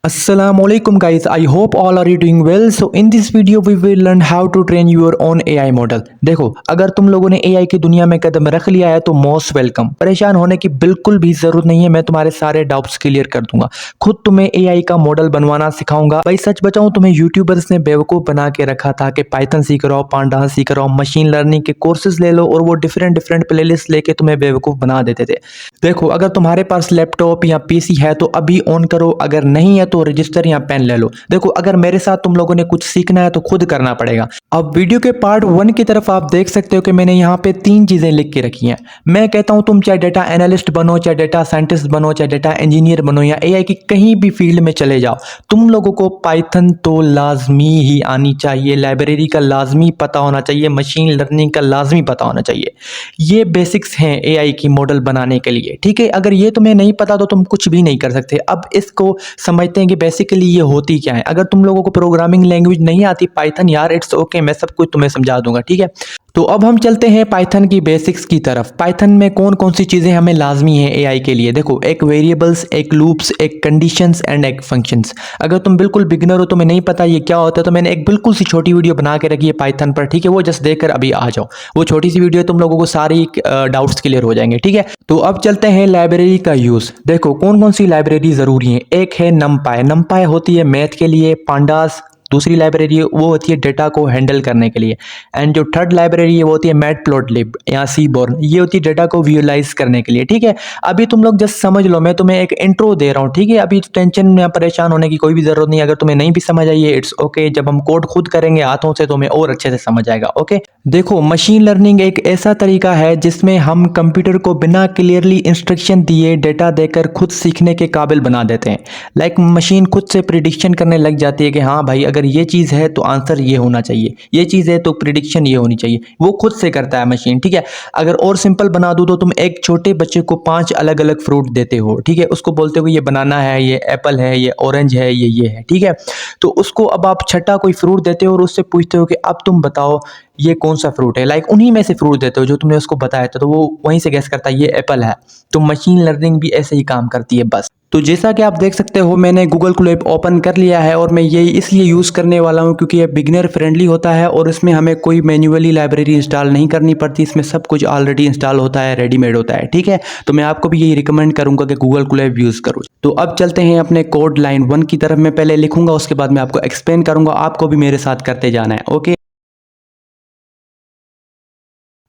Assalamualaikum guys, I hope all are you doing well. So in this video we will learn how to train your own AI model. देखो, अगर तुम लोगों ने AI की दुनिया में कदम रख लिया है तो मोस्ट वेलकम। परेशान होने की बिल्कुल भी ज़रूरत नहीं है, मैं तुम्हारे सारे डाउट्स क्लियर कर दूंगा। खुद तुम्हें AI का मॉडल बनवाना सिखाऊंगा। भाई सच बताऊं, तुम्हें यूट्यूबर्स ने बेवकूफ़ बना के रखा था कि पाइथन सीख रहा हो, पांडास सीख रहा हो, मशीन लर्निंग के कोर्सेज ले लो और वो डिफरेंट डिफरेंट प्लेलिस्ट लेके तुम्हें बेवकूफ़ बना देते थे। देखो, अगर तुम्हारे पास लैपटॉप या पीसी है तो अभी ऑन करो, अगर नहीं है तो रजिस्टर या पेन ले लो। देखो, अगर मेरे साथ तुम लोगों ने कुछ सीखना है तो खुद करना पड़ेगा। अब वीडियो के पार्ट 1 की तरफ आप देख सकते हो कि मैंने यहाँ पे 3 चीज़ें लिख के रखी हैं। मैं कहता हूँ तुम चाहे डेटा एनालिस्ट बनो, चाहे डेटा साइंटिस्ट बनो, चाहे डेटा इंजीनियर बनो या एआई की कहीं भी फील्ड में चले जाओ, तुम लोगों को पाइथन तो लाजमी ही आनी चाहिए, लाइब्रेरी का लाजमी पता होना चाहिए, मशीन लर्निंग का लाजमी पता होना चाहिए। ये बेसिक्स हैं एआई की मॉडल बनाने के लिए, ठीक है। अगर ये तुम्हें नहीं पता तो तुम कुछ भी नहीं कर सकते। अब इसको समझते हैं कि बेसिकली ये होती क्या है। अगर तुम लोगों को प्रोग्रामिंग लैंग्वेज नहीं आती पाइथन, यार इट्स ओके, मैं सब कुछ तुम्हें समझा दूंगा, ठीक है। तो अब हम चलते हैं पाइथन की बेसिक्स की तरफ। पाइथन में कौन कौन सी चीज़ें हमें लाजमी है एआई के लिए। देखो, एक वेरिएबल्स, एक लूप्स, एक कंडीशंस एंड एक फंक्शंस। अगर तुम बिल्कुल बिगिनर हो, तुम्हें नहीं पता ये क्या होता है, तो मैंने एक बिल्कुल सी छोटी वीडियो बना के रखी है पाइथन पर, ठीक है। वो जस्ट देखकर अभी आ जाओ। वो छोटी सी वीडियो तुम लोगों को सारी डाउट्स क्लियर हो जाएंगे, ठीक है। तो अब चलते हैं लाइब्रेरी का यूज़। देखो, कौन कौन सी लाइब्रेरी ज़रूरी है। एक है नमपाई। नमपाई होती है मैथ के लिए। पांडास दूसरी लाइब्रेरी है, वो होती है डेटा को हैंडल करने के लिए। एंड जो थर्ड लाइब्रेरी है वो होती है मैटप्लॉटलिब या सीबोर्न, ये होती है डेटा को विजुअलाइज करने के लिए, ठीक है। अभी तुम लोग जस्ट समझ लो, मैं तुम्हें एक इंट्रो दे रहा हूँ, ठीक है। अभी टेंशन या परेशान होने की कोई भी ज़रूरत नहीं। अगर तुम्हें नहीं भी समझ आई है, इट्स ओके। जब हम कोड खुद करेंगे हाथों से तो हमें और अच्छे से समझ आएगा, ओके। देखो, मशीन लर्निंग एक ऐसा तरीका है जिसमें हम कंप्यूटर को बिना क्लियरली इंस्ट्रक्शन दिए डेटा देकर खुद सीखने के काबिल बना देते हैं। लाइक मशीन खुद से प्रिडिक्शन करने लग जाती है कि हाँ भाई, अगर ये चीज़ है तो आंसर ये होना चाहिए, ये चीज़ है तो प्रिडिक्शन ये होनी चाहिए। वो खुद से करता है मशीन, ठीक है। अगर और सिंपल बना दूँ तो तुम एक छोटे बच्चे को 5 अलग अलग फ्रूट देते हो, ठीक है। उसको बोलते हो ये बनाना है, ये एप्पल है, ये ऑरेंज है, ये है, ठीक है। तो उसको अब आप छठा कोई फ्रूट देते हो और उससे पूछते हो कि अब तुम बताओ ये कौन सा फ्रूट है। लाइक उन्हीं में से फ्रूट देते हो जो तुमने उसको बताया था, तो वो वहीं से गैस करता है ये एप्पल है। तो मशीन लर्निंग भी ऐसे ही काम करती है बस। तो जैसा कि आप देख सकते हो, मैंने गूगल क्रोम ओपन कर लिया है और मैं ये इसलिए यूज़ करने वाला हूँ क्योंकि ये बिगिनर फ्रेंडली होता है और इसमें हमें कोई मैन्युअली लाइब्रेरी इंस्टॉल नहीं करनी पड़ती। इसमें सब कुछ ऑलरेडी इंस्टॉल होता है, रेडीमेड होता है, ठीक है। तो मैं आपको भी यही रिकमेंड करूँगा कि गूगल क्रोम यूज़ करो। तो अब चलते हैं अपने कोड लाइन 1 की तरफ। मैं पहले लिखूंगा, उसके बाद मैं आपको एक्सप्लेन करूँगा, आपको भी मेरे साथ करते जाना है, ओके।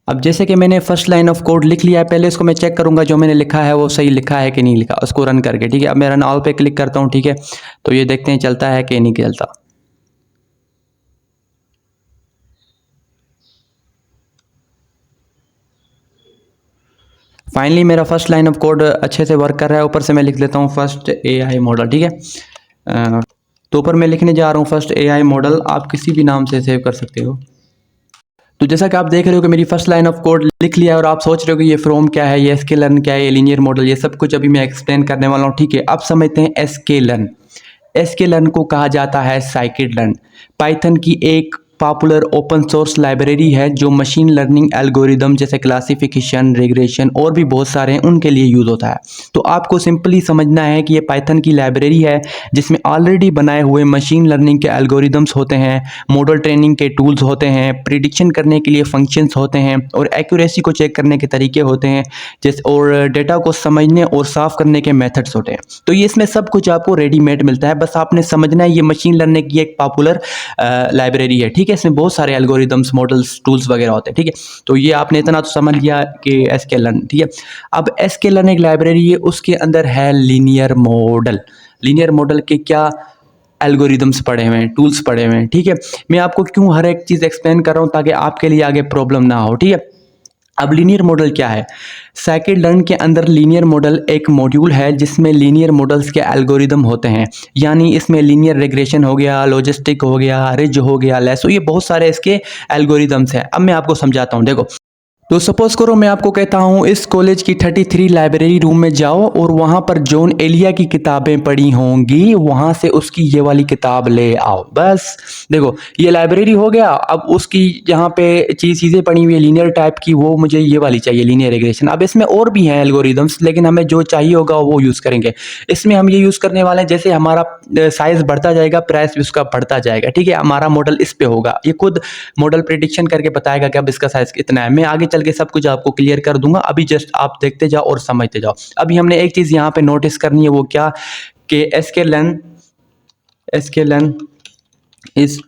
अब जैसे कि मैंने फर्स्ट लाइन ऑफ कोड लिख लिया है, पहले इसको मैं चेक करूंगा जो मैंने लिखा है वो सही लिखा है कि नहीं लिखा, उसको रन करके, ठीक है। अब मैं रन ऑल पे क्लिक करता हूँ, ठीक है। तो ये देखते हैं चलता है कि नहीं चलता। फाइनली मेरा फर्स्ट लाइन ऑफ कोड अच्छे से वर्क कर रहा है। ऊपर से मैं लिख लेता हूँ फर्स्ट एआई मॉडल, ठीक है। तो ऊपर मैं लिखने जा रहा हूँ फर्स्ट एआई मॉडल, आप किसी भी नाम से सेव कर सकते हो। तो जैसा कि आप देख रहे हो कि मेरी फर्स्ट लाइन ऑफ कोड लिख लिया है और आप सोच रहे हो कि ये फ्रॉम क्या है, ये एसकेलर्न क्या है, ये लीनियर मॉडल, ये सब कुछ अभी मैं एक्सप्लेन करने वाला हूँ, ठीक है। अब समझते हैं एसकेलर्न। एसकेलर्न को कहा जाता है साइकिड लर्न। पाइथन की एक पॉपुलर ओपन सोर्स लाइब्रेरी है जो मशीन लर्निंग एल्गोरिदम जैसे क्लासिफिकेशन, रिग्रेशन और भी बहुत सारे हैं उनके लिए यूज़ होता है। तो आपको सिंपली समझना है कि ये पाइथन की लाइब्रेरी है जिसमें ऑलरेडी बनाए हुए मशीन लर्निंग के एल्गोरिदम्स होते हैं, मॉडल ट्रेनिंग के टूल्स होते हैं, प्रिडिक्शन करने के लिए फंक्शंस होते हैं और एक्यूरेसी को चेक करने के तरीके होते हैं, जैसे और डेटा को समझने और साफ करने के मेथड्स होते हैं। तो ये इसमें सब कुछ आपको रेडीमेड मिलता है, बस आपने समझना है ये मशीन लर्निंग की एक पॉपुलर लाइब्रेरी है, ठीक है। इसमें बहुत सारे एल्गोरिदम्स, मॉडल्स, टूल्स वगैरह होते हैं, ठीक है। तो ये आपने इतना तो समझ लिया कि एसकेलर्न, ठीक है। अब एसकेलर्न एक लाइब्रेरी है, उसके अंदर है लीनियर मॉडल। लीनियर मॉडल के क्या एल्गोरिदम्स पढ़े हुए हैं, टूल्स पढ़े हुए हैं, ठीक है। मैं आपको क्यों हर एक चीज़ एक्सप्लेन कर रहा हूँ ताकि आपके लिए आगे प्रॉब्लम ना हो, ठीक है। अब लीनियर मॉडल क्या है। साइकिड लर्न के अंदर लीनियर मॉडल एक मॉड्यूल है जिसमें लीनियर मॉडल्स के एल्गोरिदम होते हैं। यानी इसमें लीनियर रिग्रेशन हो गया, लॉजिस्टिक हो गया, रिज हो गया, लेसो, ये बहुत सारे इसके एल्गोरिदम्स हैं। अब मैं आपको समझाता हूँ। देखो, तो सपोज करो मैं आपको कहता हूँ इस कॉलेज की 33 लाइब्रेरी रूम में जाओ और वहाँ पर जॉन एलिया की किताबें पड़ी होंगी, वहाँ से उसकी ये वाली किताब ले आओ। बस देखो ये लाइब्रेरी हो गया। अब उसकी यहाँ पे चीज़ें पड़ी हुई है लीनियर टाइप की, वो मुझे ये वाली चाहिए लीनियर रिग्रेशन। अब इसमें और भी हैं एल्गोरिदम्स, लेकिन हमें जो चाहिए होगा वो यूज़ करेंगे। इसमें हम ये यूज़ करने वाले हैं, जैसे हमारा साइज़ बढ़ता जाएगा प्राइस भी उसका बढ़ता जाएगा। ठीक है, हमारा मॉडल इस पे होगा, ये खुद मॉडल प्रेडिक्शन करके बताएगा कि अब इसका साइज़ कितना है। मैं आगे चल के सब कुछ आपको क्लियर कर दूंगा, अभी जस्ट आप देखते जाओ और समझते जाओ। अभी हमने एक चीज़ यहाँ पे नोटिस करनी है, वो क्या कि एसकेलन इज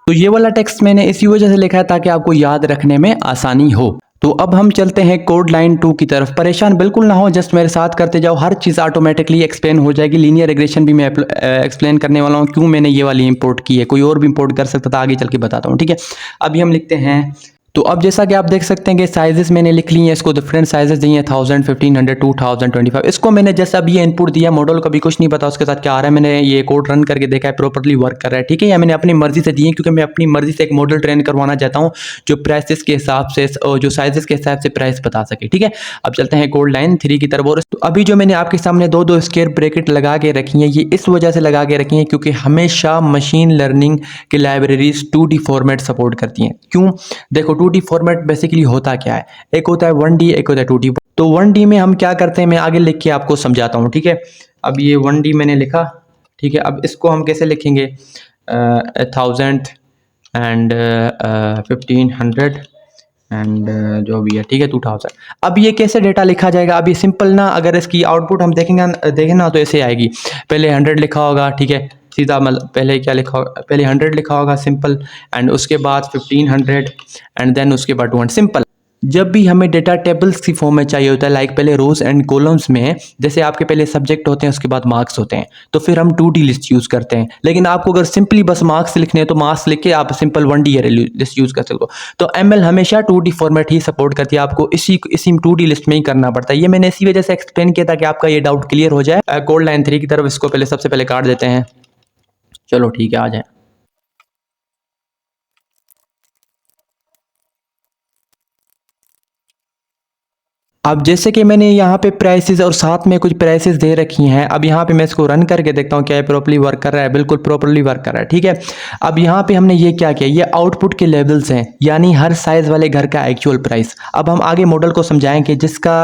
तो ये वाला टेक्स्ट मैंने इसी वजह से लिखा है ताकि आपको याद रखने में आसानी हो। तो अब हम चलते हैं कोड लाइन 2 की तरफ। परेशान बिल्कुल ना हो, जस्ट मेरे साथ करते जाओ, हर चीज़ ऑटोमेटिकली एक्सप्लेन हो जाएगी। लीनियर रिग्रेशन भी मैं एक्सप्लेन करने वाला हूँ, क्यों मैंने ये वाली इंपोर्ट की है। कोई और भी इंपोर्ट कर सकता था, आगे चल के बताता हूँ। ठीक है, अभी हम लिखते हैं। तो अब जैसा कि आप देख सकते हैं कि साइजेस मैंने लिख ली हैं, इसको डिफरेंट साइजेस दिए हैं 1000, 1500, 2000, 25। इसको मैंने जैसा अभी ये इनपुट दिया, मॉडल को भी कुछ नहीं पता उसके साथ क्या आ रहा है। मैंने ये कोड रन करके देखा है, प्रॉपर्ली वर्क कर रहा है। ठीक है, या मैंने अपनी मर्जी से दिए, क्योंकि मैं अपनी मर्जी से एक मॉडल ट्रेन करवाना चाहता हूँ जो प्राइसेस के हिसाब से, जो साइजेस के हिसाब से प्राइस बता सके। ठीक है, अब चलते हैं कोड लाइन 3 की तरफ। और तो अभी जो मैंने आपके सामने दो स्क्वायर ब्रैकेट लगा के रखी है, ये इस वजह से लगा के रखी है क्योंकि हमेशा मशीन लर्निंग की लाइब्रेरीज 2D फॉर्मेट सपोर्ट करती हैं। क्यों? देखो 2D फॉर्मेट बेसिकली होता क्या है, एक होता है 1D, एक होता है 2D। तो 1D में हम क्या करते हैं, मैं आगे लिख के आपको समझाता हूँ। ठीक है, अब ये 1D मैंने लिखा। ठीक है, अब इसको हम कैसे लिखेंगे, 1000 एंड 1500 एंड जो भी है। ठीक है, 2000। अब ये कैसे डेटा लिखा जाएगा, अब ये सिंपल ना, अगर इसकी आउटपुट हम देखें ना तो ऐसे आएगी। पहले 100 लिखा होगा, ठीक है, सीधा मतलब पहले क्या लिखा होगा, पहले 100 लिखा होगा सिंपल, एंड उसके बाद 1500 एंड देन उसके बाद 200 सिंपल। जब भी हमें डेटा टेबल्स की फॉर्म में चाहिए होता है, लाइक पहले रोज एंड कॉलम्स में, जैसे आपके पहले सब्जेक्ट होते हैं उसके बाद मार्क्स होते हैं, तो फिर हम 2D लिस्ट यूज़ करते हैं। लेकिन आपको अगर सिंपली बस मार्क्स लिखने हैं तो मार्क्स लिख के आप सिंपल 1D लिस्ट यूज़ कर सकते हो। तो ML हमेशा 2D फॉर्मेट ही सपोर्ट करती है, आपको इसी 2D लिस्ट में ही करना पड़ता है। ये मैंने इसी वजह से एक्सप्लेन किया था कि आपका ये डाउट क्लियर हो जाए। कोड लाइन 3 की तरफ इसको पहले सबसे पहले काट देते हैं। चलो ठीक है, आ जाए। अब जैसे कि मैंने यहाँ पे प्राइसेस और साथ में कुछ प्राइसेस दे रखी हैं, अब यहाँ पे मैं इसको रन करके देखता हूँ क्या ये प्रॉपर्ली वर्क कर रहा है। बिल्कुल प्रॉपर्ली वर्क कर रहा है। ठीक है, अब यहाँ पे हमने ये क्या किया, ये आउटपुट के लेवल्स हैं, यानी हर साइज़ वाले घर का एक्चुअल प्राइस। अब हम आगे मॉडल को समझाएंगे, जिसका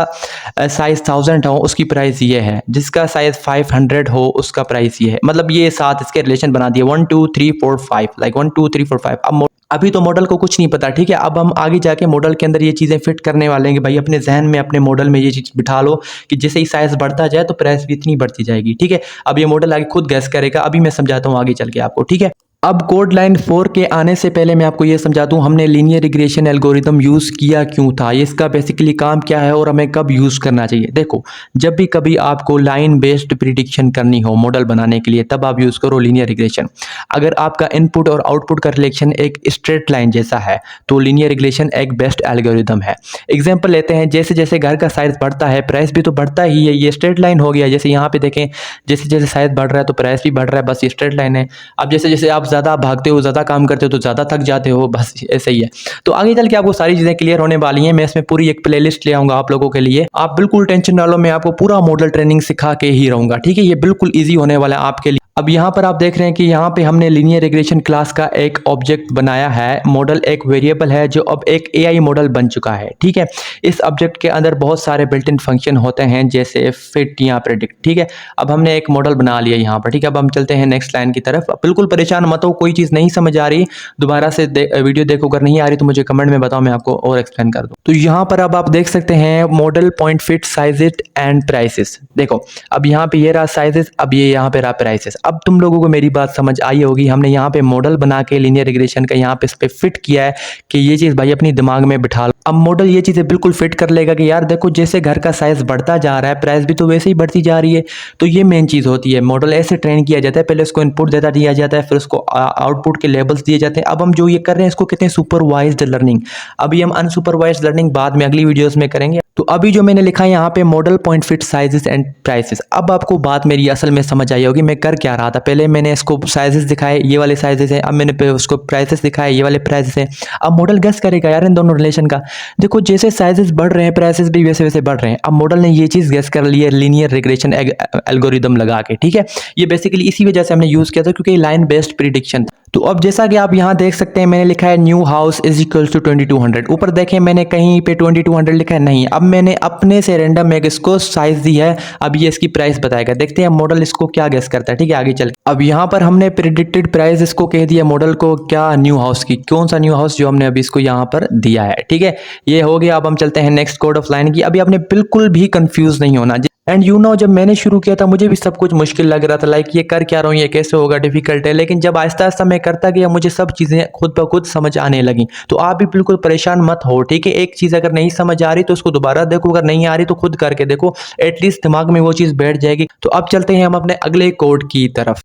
साइज़ 1000 हो उसकी प्राइस ये है, जिसका साइज़ 500 हो उसका प्राइस ये है। मतलब ये साथ इसके रिलेशन बना दिए, 1 2 3 4 5, लाइक 1 2 3 4 5। अब अभी तो मॉडल को कुछ नहीं पता। ठीक है, अब हम आगे जाके मॉडल के अंदर ये चीज़ें फिट करने वाले हैं कि भाई अपने जहन में, अपने मॉडल में ये चीज़ बिठा लो कि जैसे ही साइज़ बढ़ता जाए तो प्राइस भी इतनी बढ़ती जाएगी। ठीक है, अब ये मॉडल आगे खुद गैस करेगा, अभी मैं समझाता हूँ आगे चल के आपको। ठीक है, अब कोड लाइन 4 के आने से पहले मैं आपको ये समझा दूं हमने लीनियर रिग्रेशन एल्गोरिदम यूज़ किया क्यों था, ये इसका बेसिकली काम क्या है और हमें कब यूज़ करना चाहिए। देखो, जब भी कभी आपको लाइन बेस्ड प्रिडिक्शन करनी हो मॉडल बनाने के लिए, तब आप यूज़ करो लीनियर रिग्रेशन। अगर आपका इनपुट और आउटपुट का रिलेशन एक स्ट्रेट लाइन जैसा है तो लीनियर रिग्रेशन एक बेस्ट एल्गोरिदम है। एग्जाम्पल लेते हैं, जैसे जैसे घर का साइज़ बढ़ता है प्राइस भी तो बढ़ता ही है, ये स्ट्रेट लाइन हो गया। जैसे यहाँ पे देखें, जैसे जैसे साइज़ बढ़ रहा है तो प्राइस भी बढ़ रहा है, बस ये स्ट्रेट लाइन है। अब जैसे जैसे आप ज़्यादा भागते हो, ज़्यादा काम करते हो तो ज़्यादा थक जाते हो, बस ऐसे ही है। तो आगे चल के आपको सारी चीज़ें क्लियर होने वाली हैं। मैं इसमें पूरी एक प्लेलिस्ट ले आऊँगा आप लोगों के लिए, आप बिल्कुल टेंशन ना लो, मैं आपको पूरा मॉडल ट्रेनिंग सिखा के ही रहूँगा। ठीक है, ये बिल्कुल ईजी होने वाला है आपके लिए। अब यहाँ पर आप देख रहे हैं कि यहाँ पे हमने लीनियर रिग्रेशन क्लास का एक ऑब्जेक्ट बनाया है। मॉडल एक वेरिएबल है जो अब एक एआई मॉडल बन चुका है। ठीक है, इस ऑब्जेक्ट के अंदर बहुत सारे बिल्ट इन फंक्शन होते हैं, जैसे फिट या प्रेडिक्ट। ठीक है, अब हमने एक मॉडल बना लिया यहाँ पर। ठीक है, अब हम चलते हैं नेक्स्ट लाइन की तरफ। बिल्कुल परेशान मत हो, कोई चीज़ नहीं समझ आ रही दोबारा से वीडियो देखो, अगर नहीं आ रही तो मुझे कमेंट में बताओ, मैं आपको और एक्सप्लेन कर दूँ। तो यहाँ पर अब आप देख सकते हैं model point fit sizes and prices. देखो, अब यहाँ पे ये रहा साइजेस, अब ये यहाँ पे रहा प्राइसेस। अब तुम लोगों को मेरी बात समझ आई होगी, हमने यहाँ पे मॉडल बना के लीनियर रिग्रेशन का यहाँ पे इस पे फिट किया है कि ये चीज़ भाई अपनी दिमाग में बिठा लो। अब मॉडल ये चीज़ें बिल्कुल फिट कर लेगा कि यार देखो, जैसे घर का साइज़ बढ़ता जा रहा है प्राइस भी तो वैसे ही बढ़ती जा रही है। तो ये मेन चीज़ होती है, मॉडल ऐसे ट्रेन किया जाता है, पहले उसको इनपुट डेटा दिया जाता है, फिर उसको आउटपुट के लेबल्स दिए जाते हैं। अब हम जो ये कर रहे हैं इसको कहते हैं सुपरवाइज्ड लर्निंग। अभी हम अनसुपरवाइज्ड लर्निंग बाद में अगली वीडियोज़ में करेंगे। तो अभी जो मैंने लिखा है यहाँ पे model point fit sizes and prices. अब आपको बात मेरी असल में समझ आई होगी मैं कर क्या रहा था। पहले मैंने इसको साइजेस दिखाए, ये वाले साइजेस हैं, अब मैंने उसको प्राइसेस दिखाए, ये वाले प्राइसेस हैं। अब मॉडल गेस करेगा यार इन दोनों रिलेशन का। देखो जैसे साइजेस बढ़ रहे हैं प्राइसेस भी वैसे वैसे बढ़ रहे हैं। अब मॉडल ने ये चीज़ गेस कर ली है लीनियर रिग्रेशन एल्गोरिदम लगा के, ठीक है। ये बेसिकली इसी वजह से हमने यूज़ किया था क्योंकि लाइन बेस्ड प्रिडिक्शन। तो अब जैसा कि आप यहाँ देख सकते हैं मैंने लिखा है new house is equals to 2200। ऊपर देखें मैंने कहीं पे 2200 लिखा है नहीं। अब मैंने अपने से रैंडम एक इसको साइज दी है, अब ये इसकी प्राइस बताएगा। देखते हैं मॉडल इसको क्या गेस करता है, ठीक है। आगे चल अब यहाँ पर हमने प्रिडिक्टेड प्राइस इसको कह दिया मॉडल को, क्या न्यू हाउस की, कौन सा न्यू हाउस जो हमने अभी इसको यहाँ पर दिया है, ठीक है। ये हो गया। अब हम चलते हैं नेक्स्ट कोड ऑफ लाइन की। अभी आपने बिल्कुल भी कंफ्यूज नहीं होना। एंड यू नो जब मैंने शुरू किया था मुझे भी सब कुछ मुश्किल लग रहा था, लाइक ये कर क्या रहा हूँ, ये कैसे होगा, डिफिकल्ट है। लेकिन जब आहिस्ता आहिस्ता मैं करता गया मुझे सब चीज़ें खुद ब खुद समझ आने लगी। तो आप भी बिल्कुल परेशान मत हो, ठीक है। एक चीज़ अगर नहीं समझ आ रही तो उसको दोबारा देखो, अगर नहीं आ रही तो खुद करके देखो, एटलीस्ट दिमाग में वो चीज़ बैठ जाएगी। तो अब चलते हैं हम अपने अगले कोड की तरफ।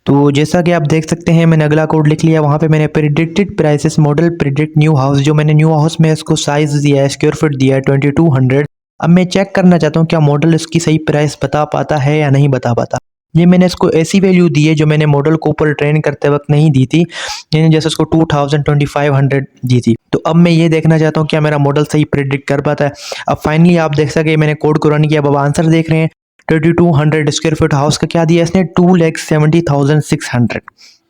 तो जैसा कि आप देख सकते हैं मैंने अगला कोड लिख लिया। वहाँ पे मैंने predicted prices model predict new house, जो मैंने न्यू हाउस में इसको साइज दिया है स्क्वायर फीट दिया है 2200। अब मैं चेक करना चाहता हूँ क्या मॉडल इसकी सही प्राइस बता पाता है या नहीं बता पाता। ये मैंने इसको ऐसी वैल्यू दी है जो मैंने मॉडल को ऊपर ट्रेन करते वक्त नहीं दी थी, यानी जैसे इसको 2500 दी थी। तो अब मैं ये देखना चाहता हूँ क्या मेरा मॉडल सही प्रिडिक्ट कर पाता है। अब फाइनली आप देख सके मैंने कोड को रन किया। अब आंसर देख रहे हैं 2200 स्क्वायर फीट हाउस का क्या दिया इसने 2,70,600।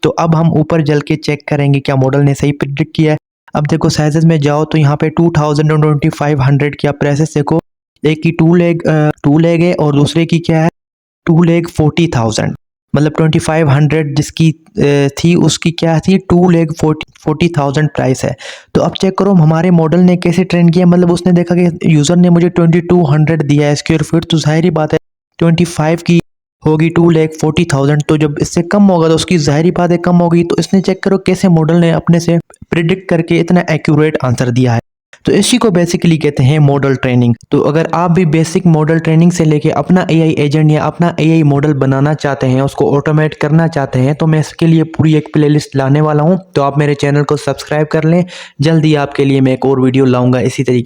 तो अब हम ऊपर जल के चेक करेंगे क्या मॉडल ने सही प्रिडिक्ट किया है। अब देखो साइजेस में जाओ तो यहाँ पे 2000 और 2500 की आप प्राइसेस देखो, एक की 2 लेग है और दूसरे की क्या है 2,40,000। मतलब 2500 जिसकी थी उसकी क्या थी 2,40,000 प्राइस है। तो अब चेक करो हमारे मॉडल ने कैसे ट्रेन किया। मतलब उसने देखा कि यूज़र ने मुझे 2200 दिया है स्क्वायर फीट, तो जाहिर ही बात है 25 की होगी 2,40,000। तो जब इससे कम होगा तो उसकी जाहिर बात है कम होगी। तो इसने चेक करो कैसे मॉडल ने अपने से प्रिडिक्ट करके इतना एक्यूरेट आंसर दिया है। तो इसी को बेसिकली कहते हैं मॉडल ट्रेनिंग। तो अगर आप भी बेसिक मॉडल ट्रेनिंग से लेके अपना एआई एजेंट या अपना एआई मॉडल बनाना चाहते हैं, उसको ऑटोमेट करना चाहते हैं, तो मैं इसके लिए पूरी एक प्लेलिस्ट लाने वाला हूं। तो आप मेरे चैनल को सब्सक्राइब कर लें, जल्दी आपके लिए मैं एक और वीडियो लाऊंगा इसी तरीके।